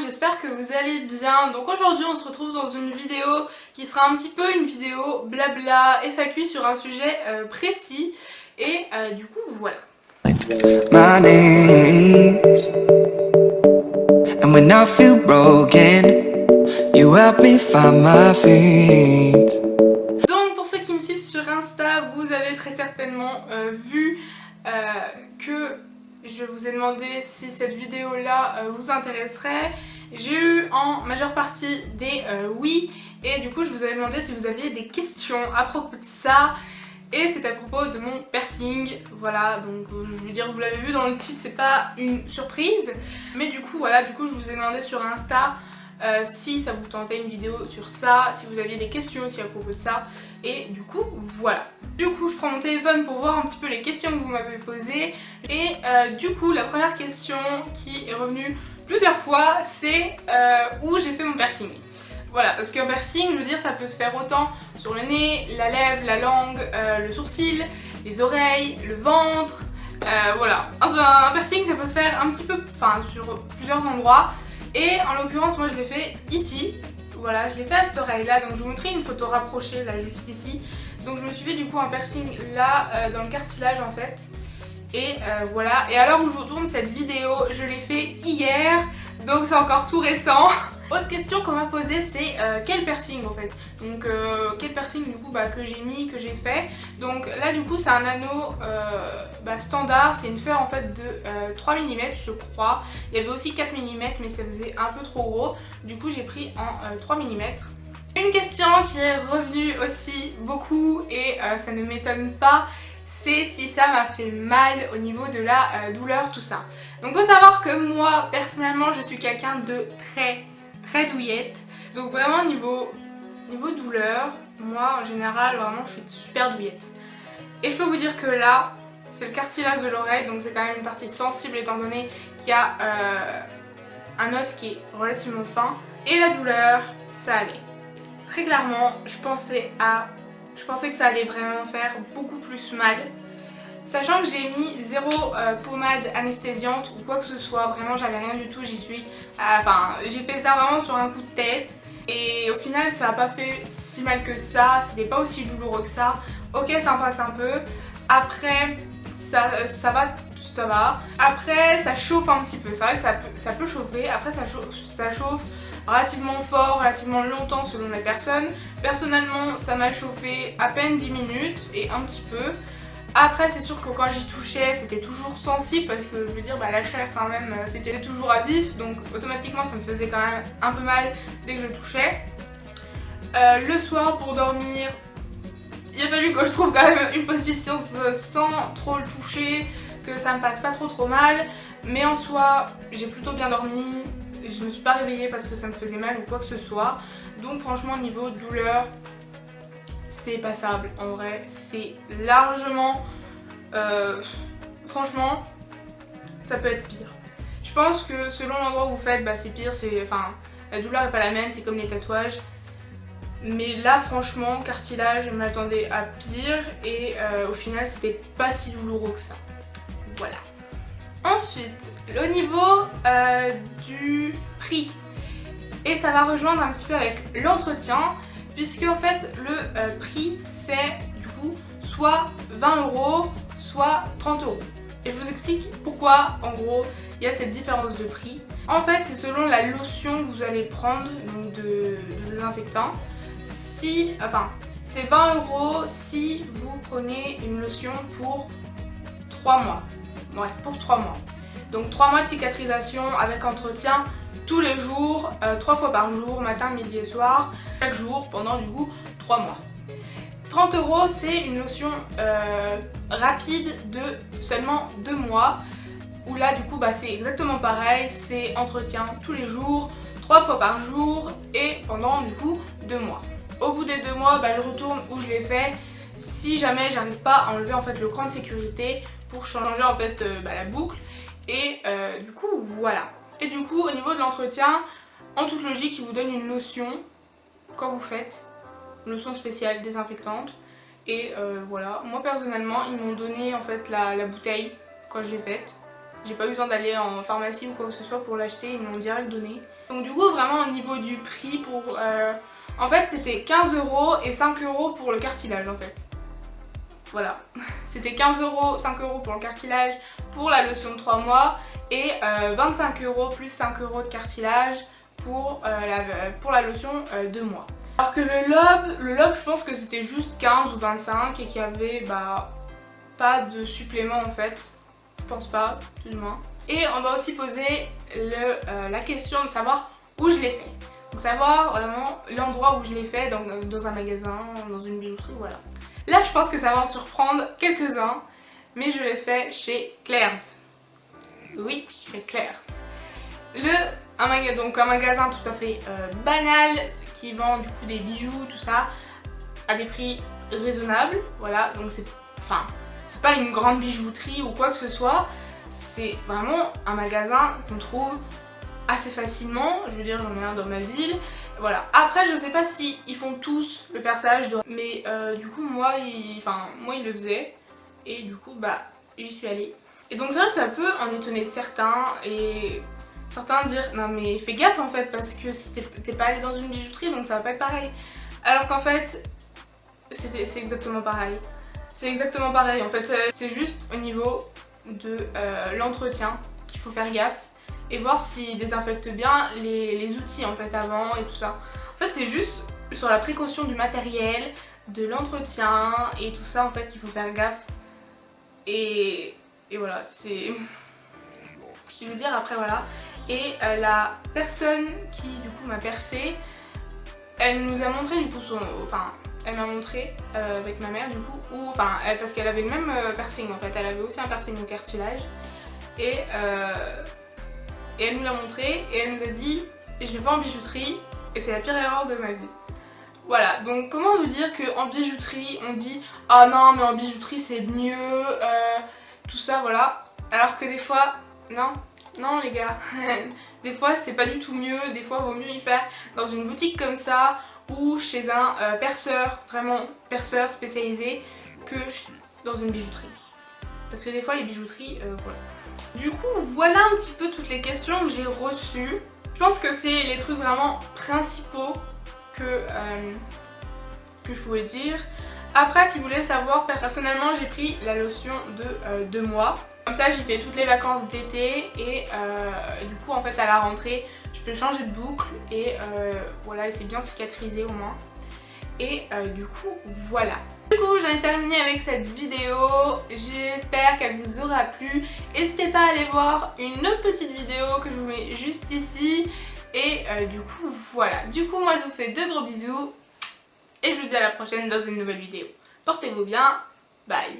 j'espère que vous allez bien. Donc aujourd'hui on se retrouve dans une vidéo qui sera un petit peu une vidéo blabla FAQ sur un sujet précis. Et du coup voilà. My knees. And when I feel broken, you help me find my feet. Donc pour ceux qui me suivent sur Insta, vous avez très certainement vu que je vous ai demandé si cette vidéo là vous intéresserait. J'ai eu en majeure partie des oui, et du coup je vous avais demandé si vous aviez des questions à propos de ça. Et c'est à propos de mon piercing, voilà, donc je veux dire, vous l'avez vu dans le titre, c'est pas une surprise. Mais du coup, voilà, je vous ai demandé sur Insta si ça vous tentait une vidéo sur ça, si vous aviez des questions aussi à propos de ça. Et du coup, voilà. Du coup, je prends mon téléphone pour voir un petit peu les questions que vous m'avez posées. Et du coup, la première question qui est revenue plusieurs fois, c'est où j'ai fait mon piercing. Voilà, parce qu'un piercing, je veux dire, ça peut se faire autant sur le nez, la lèvre, la langue, le sourcil, les oreilles, le ventre, voilà. Un piercing, ça peut se faire un petit peu, enfin, sur plusieurs endroits. Et en l'occurrence, moi je l'ai fait ici. Voilà, je l'ai fait à cette oreille-là, donc je vous montrerai une photo rapprochée, là, juste ici. Donc je me suis fait du coup un piercing là, dans le cartilage en fait. Et voilà, et à l'heure où je vous tourne cette vidéo, je l'ai fait hier, donc c'est encore tout récent. Autre question qu'on m'a posée, c'est quel piercing en fait. Donc quel piercing du coup que j'ai mis, que j'ai fait. Donc là du coup c'est un anneau standard, c'est une fer en fait de 3 mm je crois. Il y avait aussi 4 mm mais ça faisait un peu trop gros. Du coup j'ai pris en 3 mm. Une question qui est revenue aussi beaucoup et ça ne m'étonne pas, c'est si ça m'a fait mal au niveau de la douleur, tout ça. Donc faut savoir que moi personnellement je suis quelqu'un de très douillette. Donc vraiment niveau douleur, moi en général vraiment je suis super douillette. Et je peux vous dire que là c'est le cartilage de l'oreille, donc c'est quand même une partie sensible étant donné qu'il y a un os qui est relativement fin. Et la douleur, ça allait. Très clairement, je pensais que ça allait vraiment faire beaucoup plus mal. Sachant que j'ai mis zéro pommade anesthésiante ou quoi que ce soit, vraiment j'avais rien du tout, j'ai fait ça vraiment sur un coup de tête. Et au final ça n'a pas fait si mal que ça, c'était pas aussi douloureux que ça. Ok, ça en passe un peu. Après, ça va. Après, ça chauffe un petit peu, c'est vrai que ça peut chauffer. Après, ça chauffe relativement fort, relativement longtemps selon les personnes. Personnellement, ça m'a chauffé à peine 10 minutes et un petit peu. Après, c'est sûr que quand j'y touchais, c'était toujours sensible parce que je veux dire, la chair quand même, c'était toujours à vif, donc automatiquement ça me faisait quand même un peu mal dès que je touchais. Le soir pour dormir, il a fallu que je trouve quand même une position sans trop le toucher, que ça me passe pas trop mal, mais en soi, j'ai plutôt bien dormi. Je me suis pas réveillée parce que ça me faisait mal ou quoi que ce soit. Donc franchement niveau douleur, c'est passable. En vrai, c'est largement... franchement, ça peut être pire. Je pense que selon l'endroit où vous faites, c'est pire. La douleur n'est pas la même, c'est comme les tatouages. Mais là franchement, cartilage, je m'attendais à pire. Et au final, c'était pas si douloureux que ça. Voilà. Ensuite, au niveau du prix, et ça va rejoindre un petit peu avec l'entretien, puisque en fait le prix c'est du coup soit 20 € soit 30 €. Et je vous explique pourquoi en gros il y a cette différence de prix. En fait c'est selon la lotion que vous allez prendre, donc de désinfectant. C'est 20 € si vous prenez une lotion pour 3 mois. Ouais, pour 3 mois. Donc 3 mois de cicatrisation avec entretien tous les jours, 3 fois par jour, matin, midi et soir, chaque jour pendant du coup 3 mois. 30 € c'est une lotion rapide de seulement 2 mois, où là du coup c'est exactement pareil, c'est entretien tous les jours, 3 fois par jour et pendant du coup 2 mois. Au bout des 2 mois, je retourne où je l'ai fait, si jamais j'arrive pas à enlever en fait le cran de sécurité pour changer en fait la boucle. Et du coup voilà. Et du coup au niveau de l'entretien, en toute logique il vous donne une lotion quand vous faites, une lotion spéciale désinfectante. Et voilà, moi personnellement ils m'ont donné en fait la bouteille quand je l'ai faite. J'ai pas eu besoin d'aller en pharmacie ou quoi que ce soit pour l'acheter, ils me l'ont direct donné. Donc du coup vraiment au niveau du prix pour... en fait c'était 15 € et 5 € pour le cartilage en fait. Voilà, c'était 15 €, 5 € pour le cartilage pour la lotion de 3 mois et 25 € plus 5 € de cartilage pour la lotion 2 mois. Alors que le lobe je pense que c'était juste 15 ou 25 et qu'il y avait pas de supplément en fait. Je pense pas, plus ou moins. Et on va aussi poser la question de savoir où je l'ai fait. Donc savoir vraiment l'endroit où je l'ai fait, dans un magasin, dans une bijouterie, voilà. Là je pense que ça va en surprendre quelques-uns, mais je l'ai fait chez Claire's. Oui, chez Claire's. Donc un magasin tout à fait banal qui vend du coup des bijoux, tout ça, à des prix raisonnables. Voilà, donc c'est pas une grande bijouterie ou quoi que ce soit, c'est vraiment un magasin qu'on trouve assez facilement. Je veux dire, j'en ai un dans ma ville. Voilà. Après, je sais pas si ils font tous le perçage, mais du coup, moi, il le faisait. Et du coup, j'y suis allée. Et donc, c'est vrai que ça peut en étonner certains. Et certains dire, non mais fais gaffe en fait, parce que si t'es pas allé dans une bijouterie, donc ça va pas être pareil. Alors qu'en fait, c'est exactement pareil. C'est exactement pareil en fait. C'est juste au niveau de l'entretien qu'il faut faire gaffe. Et voir s'ils désinfectent bien les outils en fait avant et tout ça. En fait c'est juste sur la précaution du matériel, de l'entretien et tout ça en fait qu'il faut faire gaffe. Et voilà, c'est... Je veux dire après voilà. Et la personne qui du coup m'a percé, elle nous a montré du coup elle m'a montré avec ma mère du coup, parce qu'elle avait le même piercing en fait, elle avait aussi un piercing au cartilage. Et elle nous l'a montré et elle nous a dit je l'ai pas en bijouterie et c'est la pire erreur de ma vie. Voilà, donc comment vous dire qu'en bijouterie on dit ah non mais en bijouterie c'est mieux, tout ça voilà. Alors que des fois, non les gars, des fois c'est pas du tout mieux, des fois vaut mieux y faire dans une boutique comme ça ou chez un perceur, vraiment perceur spécialisé que dans une bijouterie. Parce que des fois les bijouteries, voilà. Du coup voilà un petit peu toutes les questions que j'ai reçues. Je pense que c'est les trucs vraiment principaux que je pouvais dire. Après si vous voulez savoir, personnellement j'ai pris la lotion de 2 mois. Comme ça j'ai fait toutes les vacances d'été et du coup en fait à la rentrée je peux changer de boucle et voilà, et c'est bien cicatrisé au moins. Et du coup voilà. Du coup j'en ai terminé avec cette vidéo, j'espère qu'elle vous aura plu. N'hésitez pas à aller voir une autre petite vidéo que je vous mets juste ici. Et du coup voilà, du coup moi je vous fais de gros bisous et je vous dis à la prochaine dans une nouvelle vidéo. Portez-vous bien, bye.